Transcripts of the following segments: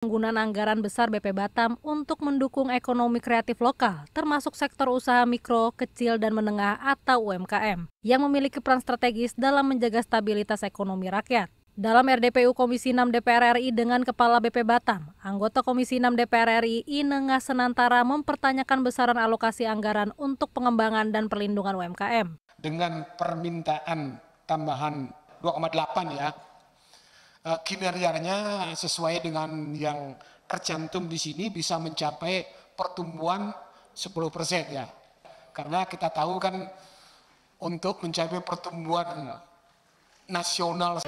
Penggunaan anggaran besar BP Batam untuk mendukung ekonomi kreatif lokal, termasuk sektor usaha mikro, kecil, dan menengah atau UMKM, yang memiliki peran strategis dalam menjaga stabilitas ekonomi rakyat. Dalam RDPU Komisi 6 DPR RI dengan Kepala BP Batam, anggota Komisi 6 DPR RI Inengah Senantara mempertanyakan besaran alokasi anggaran untuk pengembangan dan perlindungan UMKM. Dengan permintaan tambahan 2,8 ya, kinerjanya sesuai dengan yang tercantum di sini bisa mencapai pertumbuhan 10% ya. Karena kita tahu kan untuk mencapai pertumbuhan nasional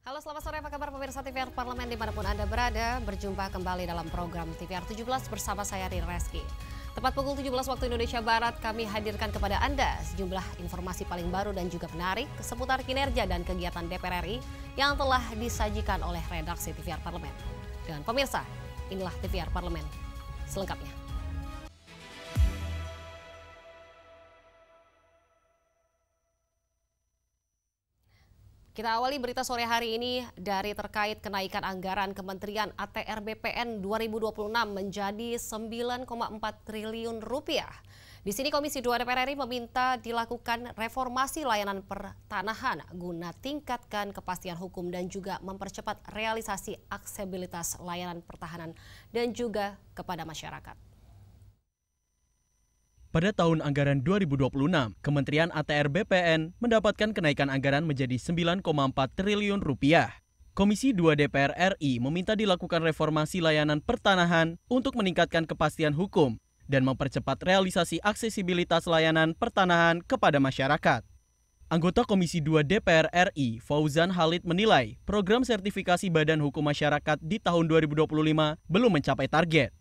Halo, selamat sore, apa kabar pemirsa TVR Parlemen dimanapun Anda berada. Berjumpa kembali dalam program TVR 17 bersama saya Rin Reski. Tepat pukul 17 waktu Indonesia Barat, kami hadirkan kepada Anda sejumlah informasi paling baru dan juga menarik seputar kinerja dan kegiatan DPR RI yang telah disajikan oleh redaksi TVR Parlemen. Dan pemirsa, inilah TVR Parlemen selengkapnya. Kita awali berita sore hari ini dari terkait kenaikan anggaran Kementerian ATR BPN 2026 menjadi 9,4 triliun rupiah. Di sini Komisi 2 DPR RI meminta dilakukan reformasi layanan pertanahan guna tingkatkan kepastian hukum dan juga mempercepat realisasi aksesibilitas layanan pertahanan dan juga kepada masyarakat. Pada tahun anggaran 2026, Kementerian ATR BPN mendapatkan kenaikan anggaran menjadi 9,4 triliun rupiah. Komisi 2 DPR RI meminta dilakukan reformasi layanan pertanahan untuk meningkatkan kepastian hukum dan mempercepat realisasi aksesibilitas layanan pertanahan kepada masyarakat. Anggota Komisi 2 DPR RI, Fauzan Halid menilai program sertifikasi Badan Hukum Masyarakat di tahun 2025 belum mencapai target.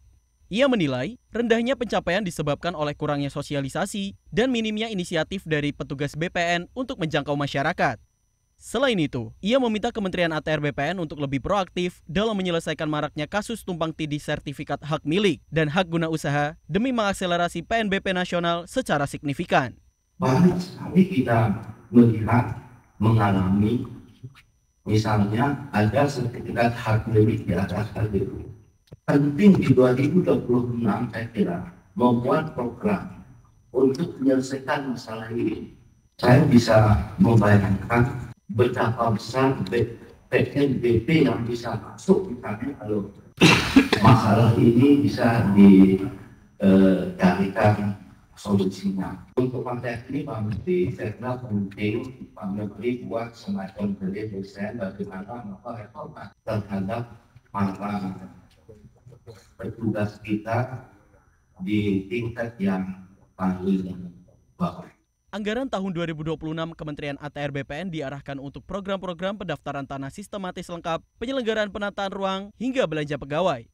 Ia menilai rendahnya pencapaian disebabkan oleh kurangnya sosialisasi dan minimnya inisiatif dari petugas BPN untuk menjangkau masyarakat. Selain itu, ia meminta Kementerian ATR BPN untuk lebih proaktif dalam menyelesaikan maraknya kasus tumpang tindih sertifikat hak milik dan hak guna usaha demi mengakselerasi PNBP nasional secara signifikan. Banyak sekali kita melihat, mengalami, misalnya ada sertifikat hak milik di atas hal itu. Penting di 2026 saya kira membuat program untuk menyelesaikan masalah ini. Saya bisa membayangkan betapa besar PNBP yang bisa masuk misalnya kalau masalah ini bisa dicarikan solusinya. Untuk konteks ini Pak Menteri, saya kira penting Pak Menteri buat semacam desain bagaimana reformasi terhadap para petugas kita di tingkat yang paling bawah. Anggaran tahun 2026 Kementerian ATR BPN diarahkan untuk program-program pendaftaran tanah sistematis lengkap, penyelenggaraan penataan ruang, hingga belanja pegawai.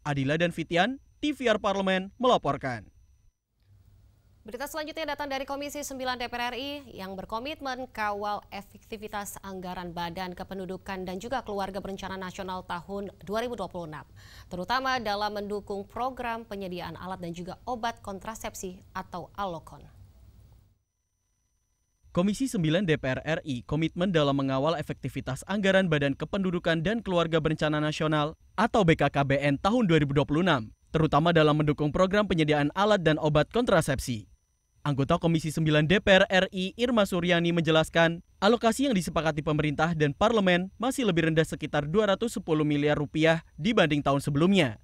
Adila dan Fitian, TVR Parlemen melaporkan. Berita selanjutnya datang dari Komisi 9 DPR RI yang berkomitmen kawal efektivitas anggaran Badan Kependudukan dan juga Keluarga Berencana Nasional tahun 2026, terutama dalam mendukung program penyediaan alat dan juga obat kontrasepsi atau Alokon. Komisi 9 DPR RI komitmen dalam mengawal efektivitas anggaran Badan Kependudukan dan Keluarga Berencana Nasional atau BKKBN tahun 2026, terutama dalam mendukung program penyediaan alat dan obat kontrasepsi. Anggota Komisi 9 DPR RI Irma Suryani menjelaskan, alokasi yang disepakati pemerintah dan parlemen masih lebih rendah sekitar 210 miliar rupiah dibanding tahun sebelumnya.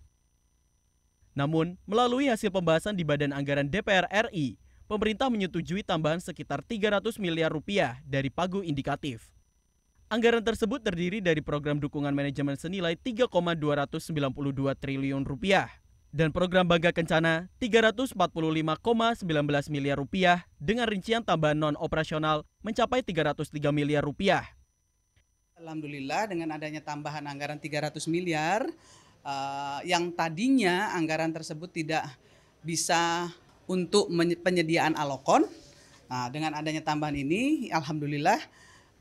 Namun, melalui hasil pembahasan di Badan Anggaran DPR RI, pemerintah menyetujui tambahan sekitar 300 miliar rupiah dari pagu indikatif. Anggaran tersebut terdiri dari program dukungan manajemen senilai 3,292 triliun rupiah dan program Bangga Kencana 345,19 miliar rupiah dengan rincian tambahan non-operasional mencapai 303 miliar rupiah. Alhamdulillah dengan adanya tambahan anggaran 300 miliar, yang tadinya anggaran tersebut tidak bisa untuk penyediaan alokon. Nah, dengan adanya tambahan ini, alhamdulillah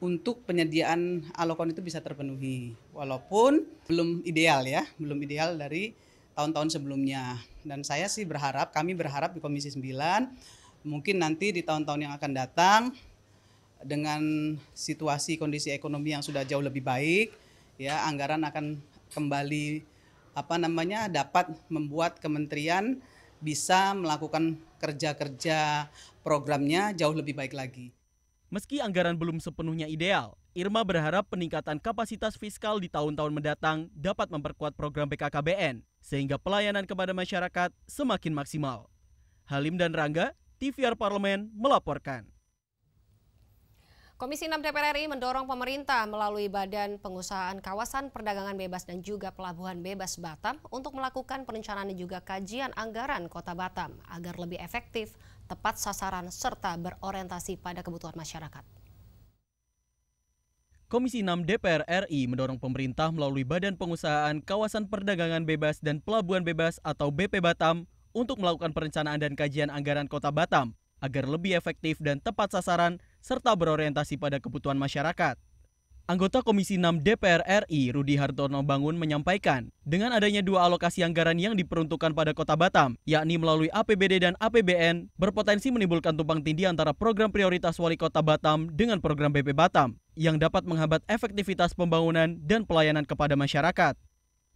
untuk penyediaan alokon itu bisa terpenuhi. Walaupun belum ideal ya, belum ideal dari tahun-tahun sebelumnya. Dan saya sih berharap, kami berharap di Komisi 9, mungkin nanti di tahun-tahun yang akan datang, dengan situasi kondisi ekonomi yang sudah jauh lebih baik, ya anggaran akan kembali dapat membuat kementerian bisa melakukan kerja-kerja programnya jauh lebih baik lagi. Meski anggaran belum sepenuhnya ideal, Irma berharap peningkatan kapasitas fiskal di tahun-tahun mendatang dapat memperkuat program BKKBN sehingga pelayanan kepada masyarakat semakin maksimal. Halim dan Rangga, TVR Parlemen melaporkan. Komisi 6 DPR RI mendorong pemerintah melalui Badan Pengusahaan Kawasan Perdagangan Bebas dan juga Pelabuhan Bebas Batam untuk melakukan perencanaan dan juga kajian anggaran Kota Batam agar lebih efektif, tepat sasaran, serta berorientasi pada kebutuhan masyarakat. Komisi 6 DPR RI mendorong pemerintah melalui Badan Pengusahaan Kawasan Perdagangan Bebas dan Pelabuhan Bebas atau BP Batam untuk melakukan perencanaan dan kajian anggaran Kota Batam agar lebih efektif dan tepat sasaran serta berorientasi pada kebutuhan masyarakat. Anggota Komisi 6 DPR RI Rudi Hartono Bangun menyampaikan, dengan adanya dua alokasi anggaran yang diperuntukkan pada Kota Batam, yakni melalui APBD dan APBN, berpotensi menimbulkan tumpang tindih antara program prioritas Wali Kota Batam dengan program BP Batam, yang dapat menghambat efektivitas pembangunan dan pelayanan kepada masyarakat.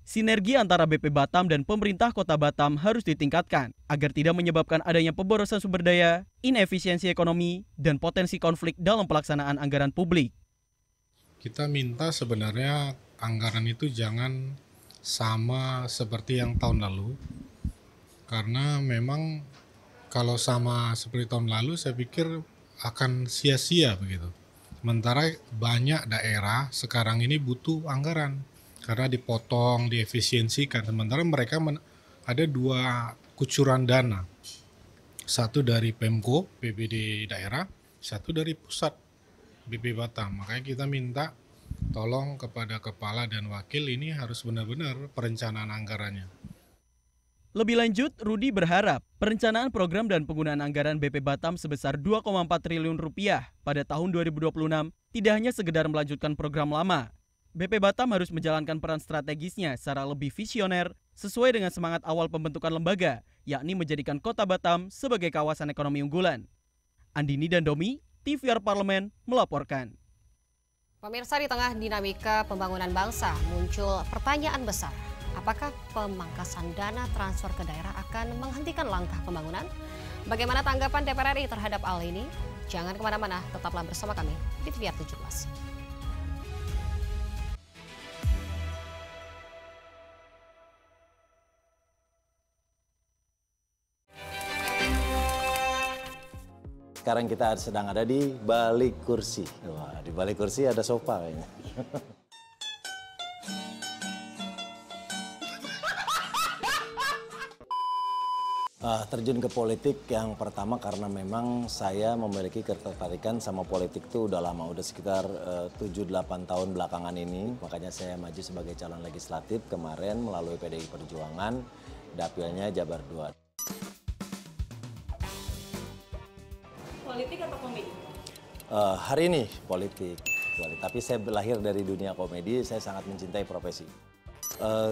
Sinergi antara BP Batam dan pemerintah Kota Batam harus ditingkatkan agar tidak menyebabkan adanya pemborosan sumber daya, inefisiensi ekonomi, dan potensi konflik dalam pelaksanaan anggaran publik. Kita minta sebenarnya anggaran itu jangan sama seperti yang tahun lalu, karena memang kalau sama seperti tahun lalu saya pikir akan sia-sia begitu. Sementara banyak daerah sekarang ini butuh anggaran karena dipotong, diefisiensikan. Sementara mereka ada dua kucuran dana. Satu dari Pemko, BPD daerah, satu dari pusat, BP Batam. Makanya kita minta tolong kepada kepala dan wakil ini harus benar-benar perencanaan anggarannya. Lebih lanjut, Rudi berharap perencanaan program dan penggunaan anggaran BP Batam sebesar 2,4 triliun rupiah pada tahun 2026 tidak hanya sekedar melanjutkan program lama. BP Batam harus menjalankan peran strategisnya secara lebih visioner sesuai dengan semangat awal pembentukan lembaga, yakni menjadikan Kota Batam sebagai kawasan ekonomi unggulan. Andini dan Domi, TVR Parlemen melaporkan. Pemirsa, di tengah dinamika pembangunan bangsa muncul pertanyaan besar. Apakah pemangkasan dana transfer ke daerah akan menghentikan langkah pembangunan? Bagaimana tanggapan DPR RI terhadap hal ini? Jangan kemana-mana, tetaplah bersama kami di TVR 17. Sekarang kita sedang ada di balik kursi. Wah, di balik kursi ada sofa kayaknya. Terjun ke politik yang pertama karena memang saya memiliki ketertarikan sama politik itu udah lama, udah sekitar 7-8 tahun belakangan ini. Makanya saya maju sebagai calon legislatif kemarin melalui PDI Perjuangan, dapilnya Jabar 2. Politik atau komedi? Hari ini politik, tapi saya lahir dari dunia komedi, saya sangat mencintai profesi.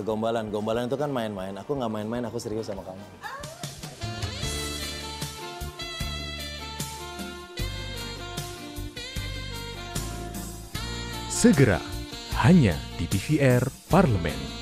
Gombalan itu kan main-main, aku nggak main-main, aku serius sama kamu. Segera, hanya di TVR Parlemen.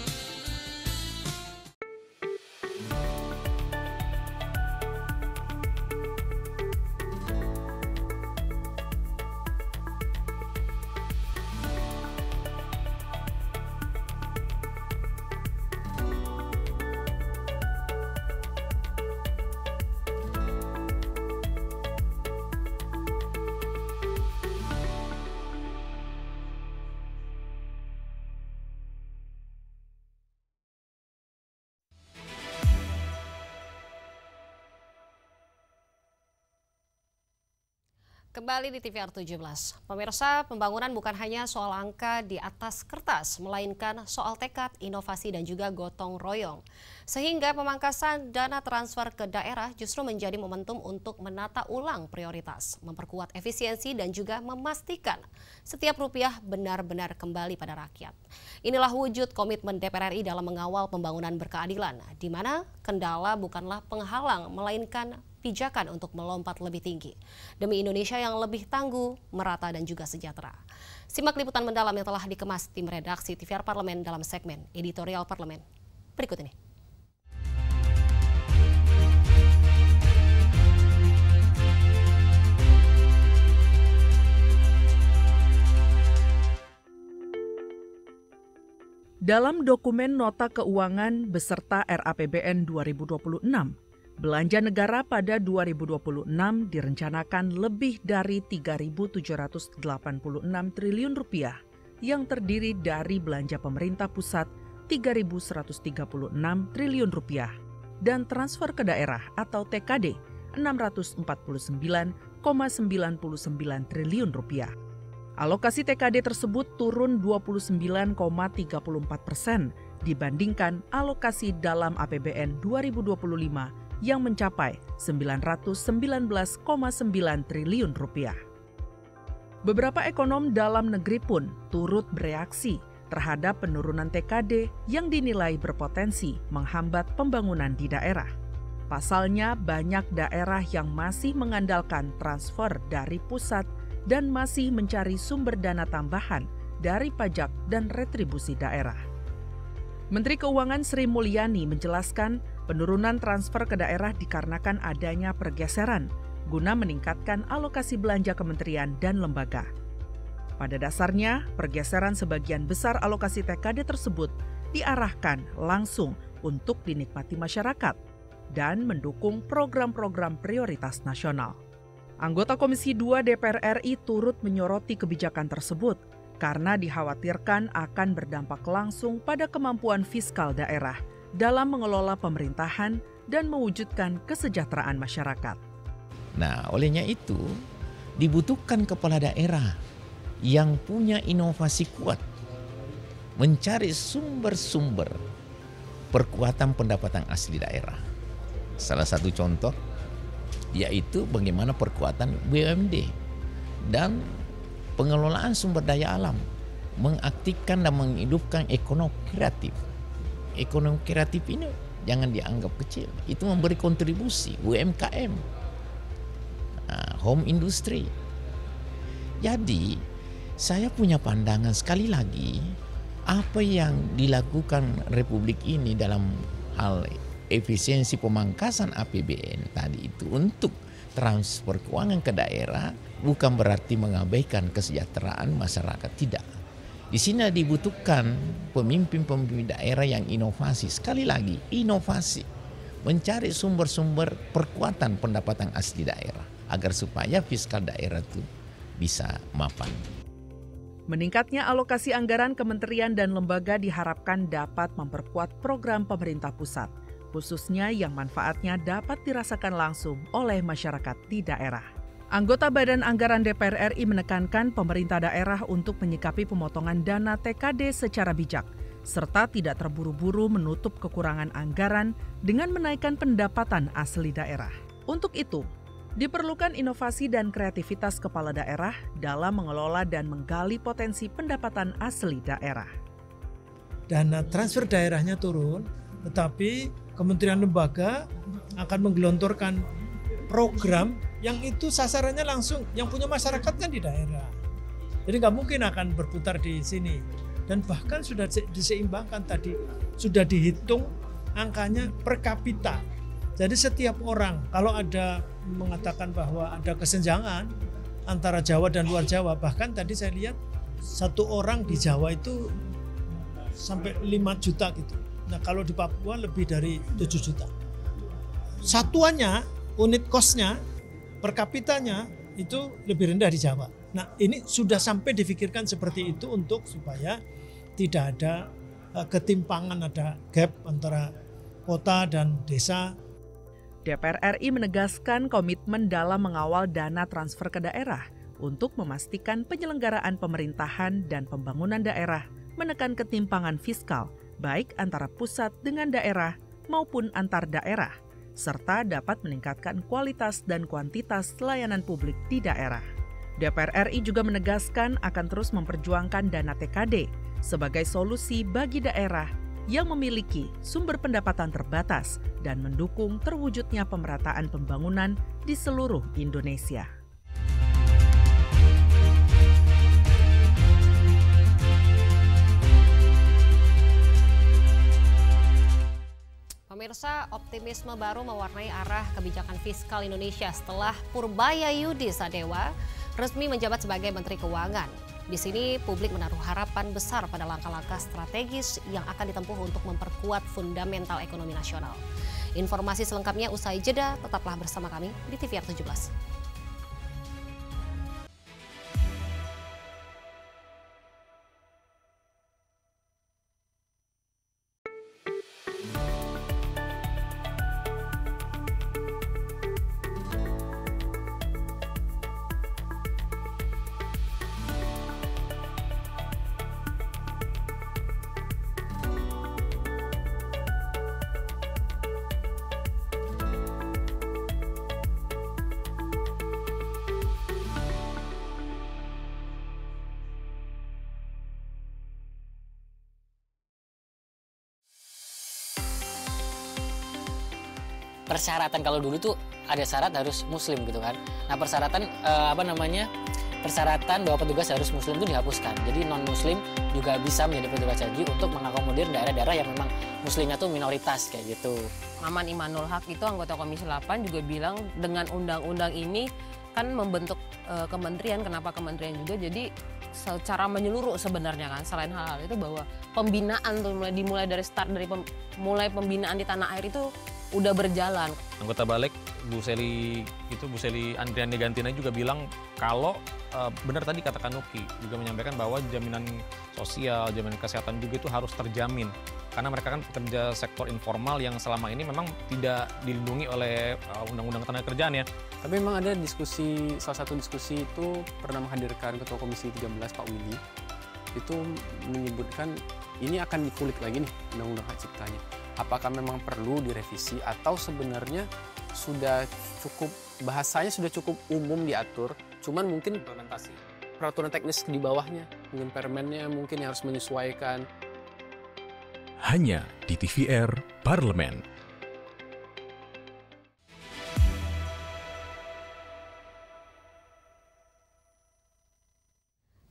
Kembali di TVR 17. Pemirsa, pembangunan bukan hanya soal angka di atas kertas, melainkan soal tekad, inovasi, dan juga gotong royong. Sehingga pemangkasan dana transfer ke daerah justru menjadi momentum untuk menata ulang prioritas, memperkuat efisiensi, dan juga memastikan setiap rupiah benar-benar kembali pada rakyat. Inilah wujud komitmen DPR RI dalam mengawal pembangunan berkeadilan, di mana kendala bukanlah penghalang, melainkan pijakan untuk melompat lebih tinggi demi Indonesia yang lebih tangguh, merata, dan juga sejahtera. Simak liputan mendalam yang telah dikemas tim redaksi TVR Parlemen dalam segmen Editorial Parlemen berikut ini. Dalam dokumen Nota Keuangan beserta RAPBN 2026, belanja negara pada 2026 direncanakan lebih dari 3.786 triliun rupiah yang terdiri dari belanja pemerintah pusat 3.136 triliun rupiah dan transfer ke daerah atau TKD 649,99 triliun rupiah. Alokasi TKD tersebut turun 29,34% dibandingkan alokasi dalam APBN 2025 yang mencapai 919,9 triliun rupiah. Beberapa ekonom dalam negeri pun turut bereaksi terhadap penurunan TKD yang dinilai berpotensi menghambat pembangunan di daerah. Pasalnya, banyak daerah yang masih mengandalkan transfer dari pusat dan masih mencari sumber dana tambahan dari pajak dan retribusi daerah. Menteri Keuangan Sri Mulyani menjelaskan penurunan transfer ke daerah dikarenakan adanya pergeseran guna meningkatkan alokasi belanja kementerian dan lembaga. Pada dasarnya, pergeseran sebagian besar alokasi TKD tersebut diarahkan langsung untuk dinikmati masyarakat dan mendukung program-program prioritas nasional. Anggota Komisi 2 DPR RI turut menyoroti kebijakan tersebut karena dikhawatirkan akan berdampak langsung pada kemampuan fiskal daerah dalam mengelola pemerintahan dan mewujudkan kesejahteraan masyarakat. Nah, olehnya itu dibutuhkan kepala daerah yang punya inovasi kuat, mencari sumber-sumber perkuatan pendapatan asli daerah. Salah satu contoh yaitu bagaimana perkuatan BUMD dan pengelolaan sumber daya alam, mengaktifkan dan menghidupkan ekonomi kreatif. Ekonomi kreatif ini jangan dianggap kecil, itu memberi kontribusi UMKM, home industry. Jadi saya punya pandangan sekali lagi, apa yang dilakukan Republik ini dalam hal efisiensi pemangkasan APBN tadi itu untuk transfer keuangan ke daerah bukan berarti mengabaikan kesejahteraan masyarakat, tidak. Di sini dibutuhkan pemimpin-pemimpin daerah yang inovasi. Sekali lagi, inovasi. Mencari sumber-sumber perkuatan pendapatan asli daerah agar supaya fiskal daerah itu bisa mapan. Meningkatnya alokasi anggaran kementerian dan lembaga diharapkan dapat memperkuat program pemerintah pusat, khususnya yang manfaatnya dapat dirasakan langsung oleh masyarakat di daerah. Anggota Badan Anggaran DPR RI menekankan pemerintah daerah untuk menyikapi pemotongan dana TKD secara bijak, serta tidak terburu-buru menutup kekurangan anggaran dengan menaikkan pendapatan asli daerah. Untuk itu, diperlukan inovasi dan kreativitas kepala daerah dalam mengelola dan menggali potensi pendapatan asli daerah. Dana transfer daerahnya turun, tetapi kementerian lembaga akan menggelontorkan program yang itu sasarannya langsung yang punya masyarakat kan di daerah. Jadi nggak mungkin akan berputar di sini. Dan bahkan sudah diseimbangkan tadi, sudah dihitung angkanya per kapita. Jadi setiap orang, kalau ada mengatakan bahwa ada kesenjangan antara Jawa dan luar Jawa, bahkan tadi saya lihat satu orang di Jawa itu sampai 5 juta gitu. Nah kalau di Papua lebih dari 7 juta. Satuannya, unit kosnya, per kapitanya itu lebih rendah di Jawa. Nah ini sudah sampai difikirkan seperti itu untuk supaya tidak ada ketimpangan, ada gap antara kota dan desa. DPR RI menegaskan komitmen dalam mengawal dana transfer ke daerah untuk memastikan penyelenggaraan pemerintahan dan pembangunan daerah menekan ketimpangan fiskal, baik antara pusat dengan daerah maupun antar daerah, serta dapat meningkatkan kualitas dan kuantitas layanan publik di daerah. DPR RI juga menegaskan akan terus memperjuangkan dana TKD sebagai solusi bagi daerah yang memiliki sumber pendapatan terbatas dan mendukung terwujudnya pemerataan pembangunan di seluruh Indonesia. Pemirsa, optimisme baru mewarnai arah kebijakan fiskal Indonesia setelah Purbaya Yudi Sadewa resmi menjabat sebagai Menteri Keuangan. Di sini publik menaruh harapan besar pada langkah-langkah strategis yang akan ditempuh untuk memperkuat fundamental ekonomi nasional. Informasi selengkapnya usai jeda, tetaplah bersama kami di TVR 17. Persyaratan kalau dulu tuh ada syarat harus muslim gitu kan. Nah persyaratan persyaratan bahwa petugas harus muslim itu dihapuskan. Jadi non muslim juga bisa menjadi petugas haji untuk mengakomodir daerah-daerah yang memang muslimnya tuh minoritas kayak gitu. Maman Imanul Haq itu anggota Komisi 8 juga bilang dengan undang-undang ini kan membentuk kementerian, kenapa kementerian juga, jadi secara menyeluruh sebenarnya kan, selain hal itu bahwa pembinaan tuh dimulai dari start, dari mulai pembinaan di tanah air itu udah berjalan. Anggota Balik Bu Seli Andriani Gantina juga bilang kalau benar tadi katakan Nuki juga menyampaikan bahwa jaminan sosial, jaminan kesehatan juga itu harus terjamin. Karena mereka kan pekerja sektor informal yang selama ini memang tidak dilindungi oleh Undang-Undang Ketenagakerjaan ya. Tapi memang ada diskusi, salah satu diskusi itu pernah menghadirkan Ketua Komisi 13 Pak Willy. Itu menyebutkan ini akan dikulik lagi nih Undang-Undang Hak Ciptanya. Apakah memang perlu direvisi atau sebenarnya sudah cukup, bahasanya sudah cukup umum diatur, cuman mungkin implementasi peraturan teknis di bawahnya, mungkin permennya mungkin yang harus menyesuaikan. Hanya di TVR Parlemen.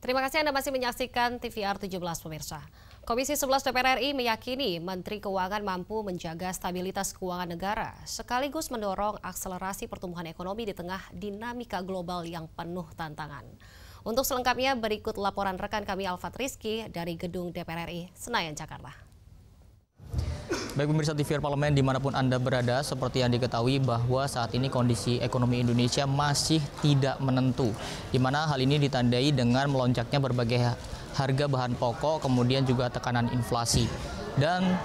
Terima kasih Anda masih menyaksikan TVR 17 pemirsa. Komisi 11 DPR RI meyakini Menteri Keuangan mampu menjaga stabilitas keuangan negara sekaligus mendorong akselerasi pertumbuhan ekonomi di tengah dinamika global yang penuh tantangan. Untuk selengkapnya berikut laporan rekan kami Alfat Rizky dari Gedung DPR RI Senayan, Jakarta. Baik pemirsa TVR Parlemen dimanapun Anda berada, seperti yang diketahui bahwa saat ini kondisi ekonomi Indonesia masih tidak menentu, di mana hal ini ditandai dengan melonjaknya berbagai harga bahan pokok, kemudian juga tekanan inflasi. Dan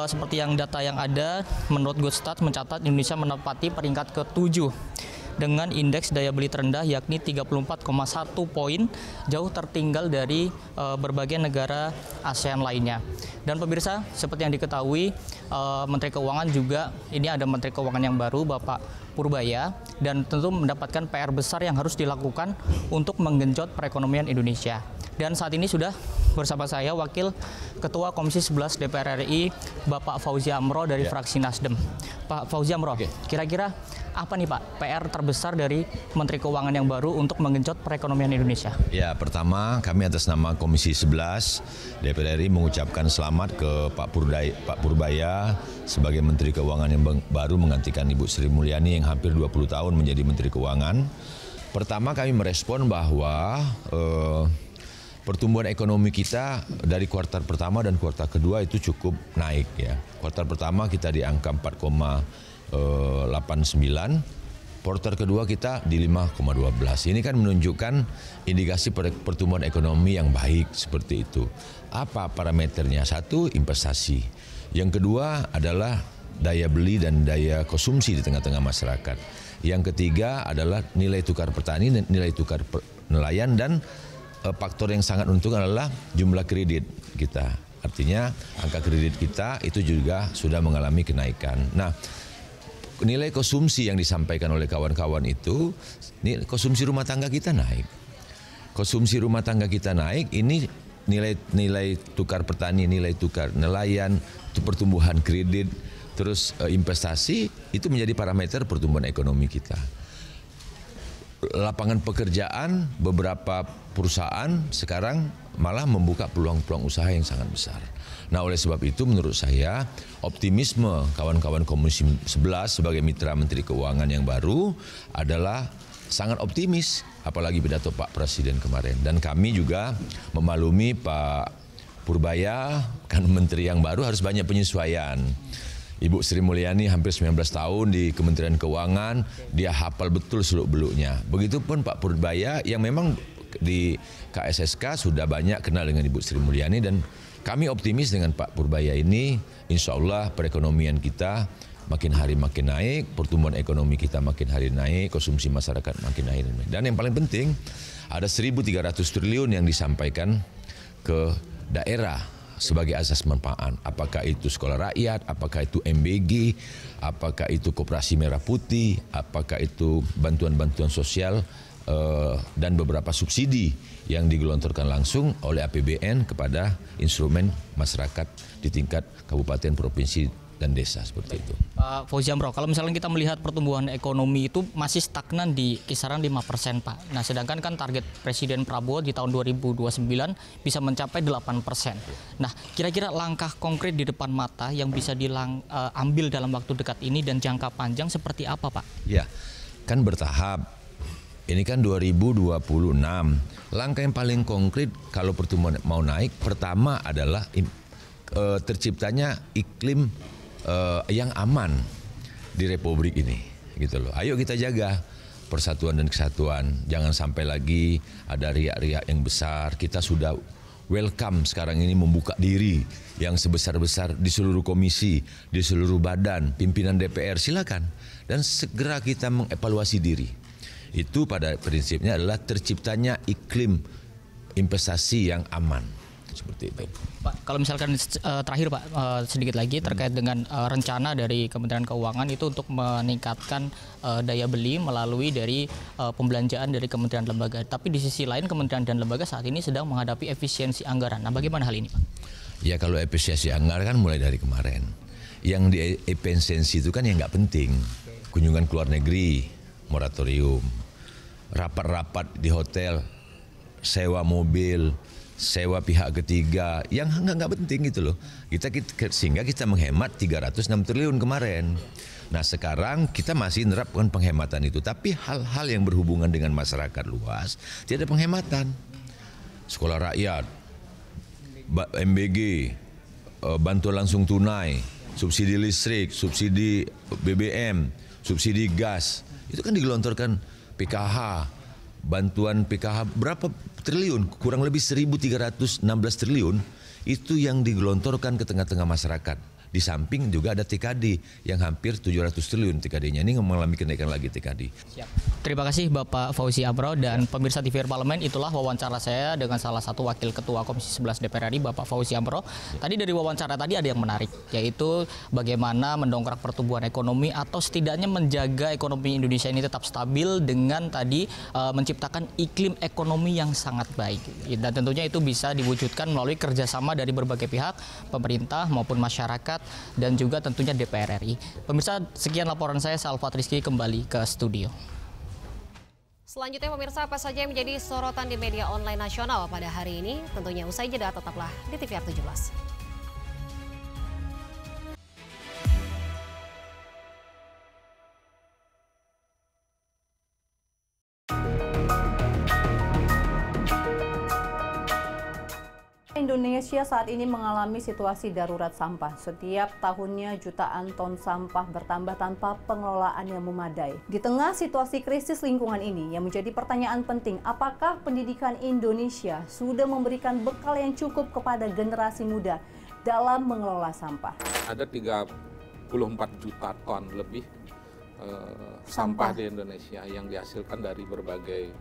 seperti yang data yang ada, menurut Gostat mencatat Indonesia menempati peringkat ke-7 dengan indeks daya beli terendah yakni 34,1 poin, jauh tertinggal dari berbagai negara ASEAN lainnya. Dan pemirsa, seperti yang diketahui, Menteri Keuangan juga, ini ada Menteri Keuangan yang baru, Bapak Purbaya, dan tentu mendapatkan PR besar yang harus dilakukan untuk menggenjot perekonomian Indonesia. Dan saat ini sudah bersama saya Wakil Ketua Komisi 11 DPR RI, Bapak Fauzi Amro dari fraksi Nasdem. Pak Fauzi Amro, kira-kira apa nih Pak PR terbesar dari Menteri Keuangan yang baru untuk menggenjot perekonomian Indonesia? Ya, pertama kami atas nama Komisi 11 DPR RI mengucapkan selamat ke Pak Purbaya sebagai Menteri Keuangan yang baru menggantikan Ibu Sri Mulyani yang hampir 20 tahun menjadi Menteri Keuangan. Pertama kami merespon bahwa pertumbuhan ekonomi kita dari kuartal pertama dan kuartal kedua itu cukup naik ya. Kuartal pertama kita di angka 4,89, kuartal kedua kita di 5,12. Ini kan menunjukkan indikasi pertumbuhan ekonomi yang baik seperti itu. Apa parameternya? Satu, investasi. Yang kedua adalah daya beli dan daya konsumsi di tengah-tengah masyarakat. Yang ketiga adalah nilai tukar petani dan nilai tukar nelayan, dan faktor yang sangat untung adalah jumlah kredit kita. Artinya angka kredit kita itu juga sudah mengalami kenaikan. Nah, nilai konsumsi yang disampaikan oleh kawan-kawan itu, konsumsi rumah tangga kita naik. Konsumsi rumah tangga kita naik, ini nilai tukar petani, nilai tukar nelayan, pertumbuhan kredit, terus investasi, itu menjadi parameter pertumbuhan ekonomi kita. Lapangan pekerjaan, beberapa perusahaan sekarang malah membuka peluang-peluang usaha yang sangat besar. Nah, oleh sebab itu menurut saya optimisme kawan-kawan Komisi 11 sebagai mitra Menteri Keuangan yang baru adalah sangat optimis, apalagi pidato Pak Presiden kemarin. Dan kami juga memaklumi Pak Purbaya, kan Menteri yang baru harus banyak penyesuaian. Ibu Sri Mulyani hampir 19 tahun di Kementerian Keuangan, dia hafal betul seluk-beluknya. Begitupun Pak Purbaya yang memang di KSSK sudah banyak kenal dengan Ibu Sri Mulyani, dan kami optimis dengan Pak Purbaya ini, insya Allah perekonomian kita makin hari makin naik, pertumbuhan ekonomi kita makin hari naik, konsumsi masyarakat makin naik. Dan yang paling penting, ada 1.300 triliun yang disampaikan ke daerah sebagai asas manfaat. Apakah itu sekolah rakyat, apakah itu MBG, apakah itu koperasi merah putih, apakah itu bantuan-bantuan sosial, dan beberapa subsidi yang digelontorkan langsung oleh APBN kepada instrumen masyarakat di tingkat kabupaten, provinsi, dan desa, seperti itu. Pak Fauzi Amro, kalau misalnya kita melihat pertumbuhan ekonomi itu masih stagnan di kisaran 5%, Pak. Nah, sedangkan kan target Presiden Prabowo di tahun 2029 bisa mencapai 8%. Nah, kira-kira langkah konkret di depan mata yang bisa diambil dalam waktu dekat ini dan jangka panjang seperti apa, Pak? Ya, kan bertahap. Ini kan 2026. Langkah yang paling konkret kalau pertumbuhan mau naik, pertama adalah terciptanya iklim yang aman di Republik ini, gitu loh. Ayo kita jaga persatuan dan kesatuan. Jangan sampai lagi ada riak-riak yang besar. Kita sudah welcome sekarang ini membuka diri yang sebesar-besar di seluruh komisi, di seluruh badan, pimpinan DPR, silakan. Dan segera kita mengevaluasi diri. Itu pada prinsipnya adalah terciptanya iklim investasi yang aman. Seperti itu. Pak, kalau misalkan terakhir Pak, sedikit lagi terkait dengan rencana dari Kementerian Keuangan itu untuk meningkatkan daya beli melalui dari pembelanjaan dari kementerian lembaga. Tapi di sisi lain kementerian dan lembaga saat ini sedang menghadapi efisiensi anggaran. Nah, bagaimana hal ini, Pak? Ya, kalau efisiensi anggaran kan mulai dari kemarin. Yang di efisiensi itu kan yang nggak penting. Kunjungan ke luar negeri, moratorium, rapat-rapat di hotel, sewa mobil, sewa pihak ketiga, yang nggak penting gitu loh. Sehingga kita menghemat 306 triliun kemarin. Nah, sekarang kita masih menerapkan penghematan itu, tapi hal-hal yang berhubungan dengan masyarakat luas tidak ada penghematan. Sekolah rakyat, MBG, bantuan langsung tunai, subsidi listrik, subsidi BBM, subsidi gas, itu kan digelontorkan PKH, bantuan PKH berapa triliun, kurang lebih 1.316 triliun itu yang digelontorkan ke tengah-tengah masyarakat. Di samping juga ada TKD yang hampir 700 triliun TKD-nya, ini mengalami kenaikan lagi TKD. Siap. Terima kasih Bapak Fauzi Amro dan pemirsa TVR Parlemen, itulah wawancara saya dengan salah satu Wakil Ketua Komisi 11 DPR RI Bapak Fauzi Amro. Tadi dari wawancara tadi ada yang menarik, yaitu bagaimana mendongkrak pertumbuhan ekonomi atau setidaknya menjaga ekonomi Indonesia ini tetap stabil dengan tadi menciptakan iklim ekonomi yang sangat baik. Dan tentunya itu bisa diwujudkan melalui kerjasama dari berbagai pihak, pemerintah maupun masyarakat, dan juga tentunya DPR RI. Pemirsa, sekian laporan saya, Salvat Rizky, kembali ke studio. Selanjutnya pemirsa, apa saja yang menjadi sorotan di media online nasional pada hari ini? Tentunya usai jeda, tetaplah di TVR 17. Indonesia saat ini mengalami situasi darurat sampah. Setiap tahunnya jutaan ton sampah bertambah tanpa pengelolaan yang memadai. Di tengah situasi krisis lingkungan ini yang menjadi pertanyaan penting, apakah pendidikan Indonesia sudah memberikan bekal yang cukup kepada generasi muda dalam mengelola sampah? Ada 3 juta ton lebih sampah di Indonesia yang dihasilkan dari berbagai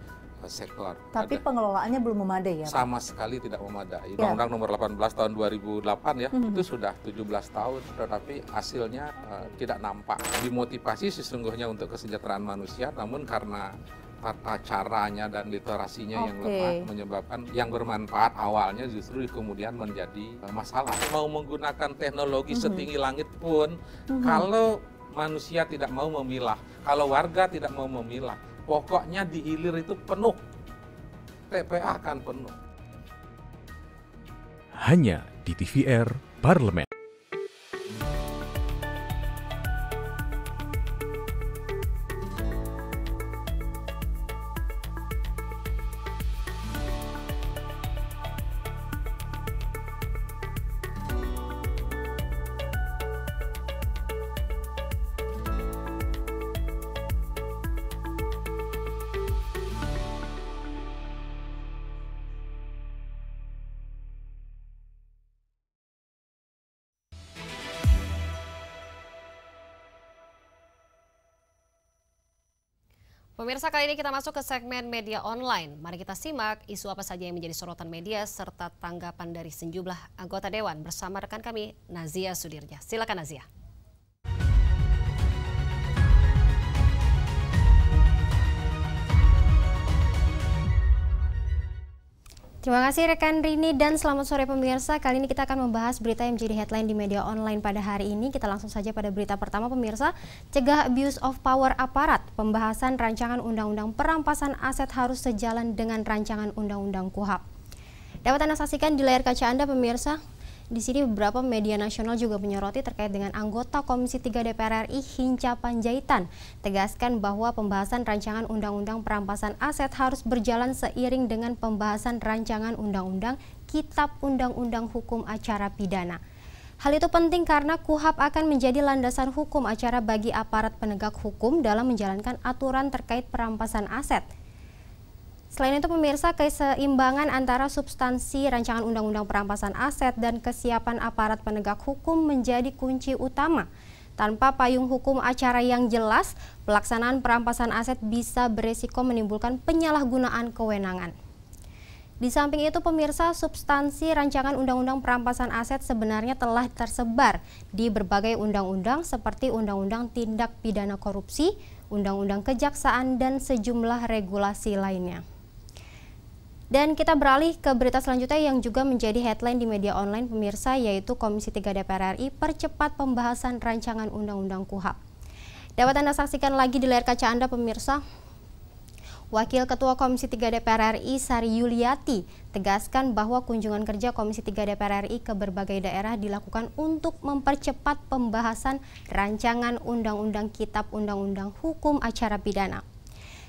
sektor. Tapi pengelolaannya belum memadai ya, Pak? Sama sekali tidak memadai. Undang-Undang nomor 18 tahun 2008 ya, itu sudah 17 tahun, tetapi hasilnya tidak nampak. Dimotivasi sesungguhnya untuk kesejahteraan manusia, namun karena tata caranya dan literasinya yang lemah menyebabkan yang bermanfaat awalnya justru kemudian menjadi masalah. Mau menggunakan teknologi setinggi langit pun, kalau manusia tidak mau memilah, kalau warga tidak mau memilah, pokoknya di hilir itu penuh, TPA akan penuh. Hanya di TVR Parlemen. Pemirsa, kali ini kita masuk ke segmen media online. Mari kita simak isu apa saja yang menjadi sorotan media serta tanggapan dari sejumlah anggota Dewan bersama rekan kami Nazia Sudirja. Silakan Nazia. Terima kasih rekan Rini dan selamat sore pemirsa. Kali ini kita akan membahas berita yang menjadi headline di media online pada hari ini. Kita langsung saja pada berita pertama pemirsa. Cegah abuse of power aparat. Pembahasan rancangan undang-undang perampasan aset harus sejalan dengan rancangan undang-undang KUHP. Dapat Anda saksikan di layar kaca Anda pemirsa. Di sini beberapa media nasional juga menyoroti terkait dengan anggota Komisi 3 DPR RI Hinca Panjaitan tegaskan bahwa pembahasan rancangan undang-undang perampasan aset harus berjalan seiring dengan pembahasan rancangan undang-undang Kitab Undang-Undang Hukum Acara Pidana. Hal itu penting karena KUHP akan menjadi landasan hukum acara bagi aparat penegak hukum dalam menjalankan aturan terkait perampasan aset. Selain itu pemirsa, keseimbangan antara substansi rancangan undang-undang perampasan aset dan kesiapan aparat penegak hukum menjadi kunci utama. Tanpa payung hukum acara yang jelas, pelaksanaan perampasan aset bisa beresiko menimbulkan penyalahgunaan kewenangan. Di samping itu pemirsa, substansi rancangan undang-undang perampasan aset sebenarnya telah tersebar di berbagai undang-undang seperti Undang-Undang Tindak Pidana Korupsi, Undang-Undang Kejaksaan, dan sejumlah regulasi lainnya. Dan kita beralih ke berita selanjutnya yang juga menjadi headline di media online pemirsa, yaitu Komisi 3 DPR RI percepat pembahasan rancangan undang-undang KUHP. Dapat Anda saksikan lagi di layar kaca Anda pemirsa. Wakil Ketua Komisi 3 DPR RI Sari Yuliati tegaskan bahwa kunjungan kerja Komisi 3 DPR RI ke berbagai daerah dilakukan untuk mempercepat pembahasan rancangan undang-undang Kitab Undang-Undang Hukum Acara Pidana.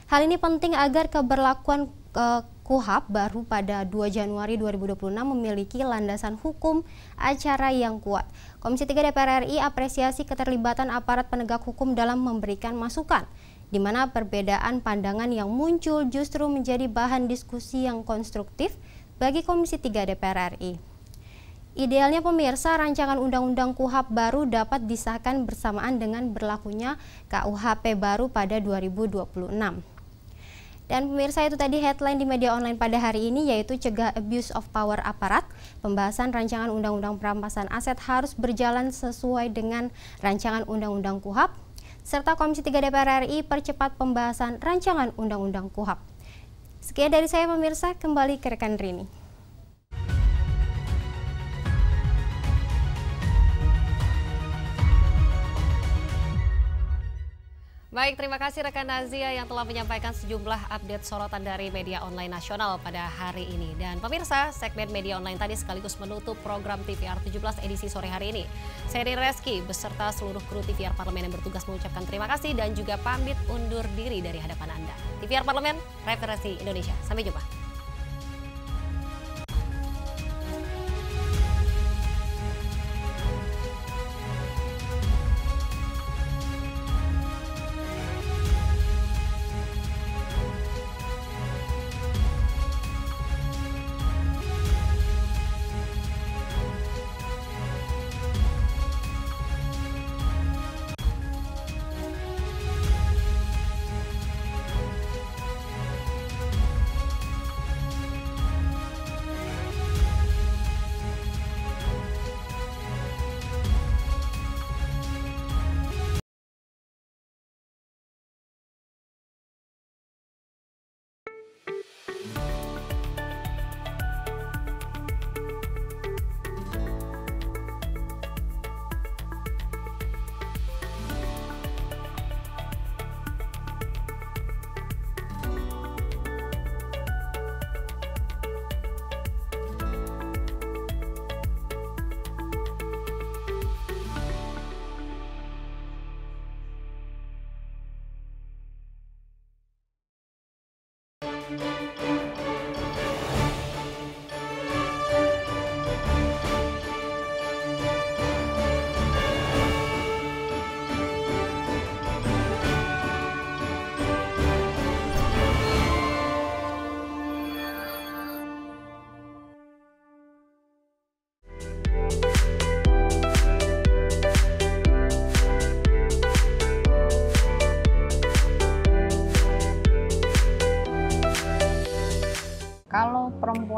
Hal ini penting agar keberlakuan KUHP baru pada 2 Januari 2026 memiliki landasan hukum acara yang kuat. Komisi 3 DPR RI apresiasi keterlibatan aparat penegak hukum dalam memberikan masukan, di mana perbedaan pandangan yang muncul justru menjadi bahan diskusi yang konstruktif bagi Komisi 3 DPR RI. Idealnya pemirsa, rancangan undang-undang KUHP baru dapat disahkan bersamaan dengan berlakunya KUHP baru pada 2026. Dan pemirsa, itu tadi headline di media online pada hari ini, yaitu cegah abuse of power aparat. Pembahasan rancangan undang-undang perampasan aset harus berjalan sesuai dengan rancangan undang-undang KUHP, serta Komisi 3 DPR RI percepat pembahasan rancangan undang-undang KUHP. Sekian dari saya pemirsa, kembali ke rekan Rini. Baik, terima kasih rekan Nazia yang telah menyampaikan sejumlah update sorotan dari media online nasional pada hari ini. Dan pemirsa, segmen media online tadi sekaligus menutup program TVR 17 edisi sore hari ini. Saya Rini Reski beserta seluruh kru TVR Parlemen yang bertugas mengucapkan terima kasih dan juga pamit undur diri dari hadapan Anda. TVR Parlemen, referensi Indonesia. Sampai jumpa.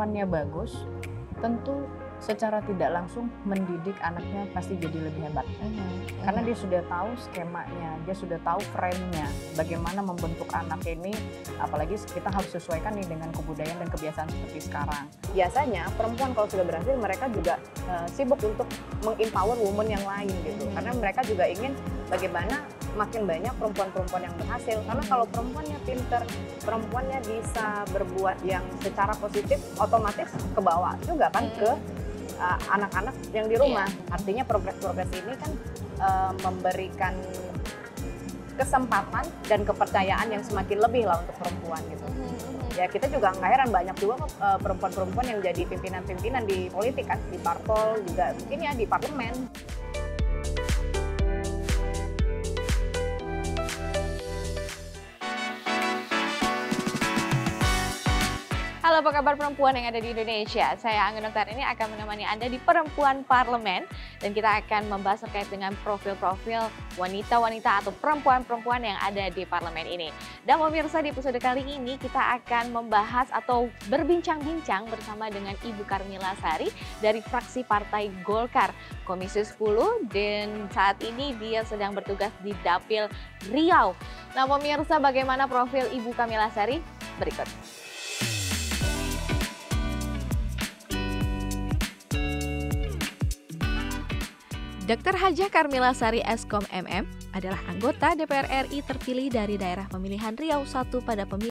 perempuannya bagus, tentu secara tidak langsung mendidik anaknya pasti jadi lebih hebat. Karena dia sudah tahu skemanya, dia sudah tahu frame-nya, bagaimana membentuk anak ini, apalagi kita harus sesuaikan nih dengan kebudayaan dan kebiasaan seperti sekarang. Biasanya perempuan kalau sudah berhasil, mereka juga sibuk untuk mengempower woman yang lain gitu. Karena mereka juga ingin bagaimana makin banyak perempuan-perempuan yang berhasil. Karena kalau perempuannya pinter, perempuannya bisa berbuat yang secara positif, otomatis ke bawah juga kan ke anak-anak yang di rumah. Artinya progres-progres ini kan memberikan kesempatan dan kepercayaan yang semakin lebih lah untuk perempuan gitu. Ya kita juga nggak heran banyak juga perempuan-perempuan yang jadi pimpinan-pimpinan di politik kan, di parpol juga mungkin ya di parlemen. Halo, apa kabar perempuan yang ada di Indonesia? Saya Anggun Oktar ini akan menemani Anda di Perempuan Parlemen dan kita akan membahas terkait dengan profil-profil wanita-wanita atau perempuan-perempuan yang ada di parlemen ini. Dan pemirsa, di episode kali ini kita akan membahas atau berbincang-bincang bersama dengan Ibu Karmila Sari dari fraksi Partai Golkar, Komisi 10, dan saat ini dia sedang bertugas di Dapil Riau. Nah pemirsa, bagaimana profil Ibu Karmila Sari? Berikut. Dr. Hajah Karmila Sari Eskom MM adalah anggota DPR RI terpilih dari daerah pemilihan Riau I pada pemilu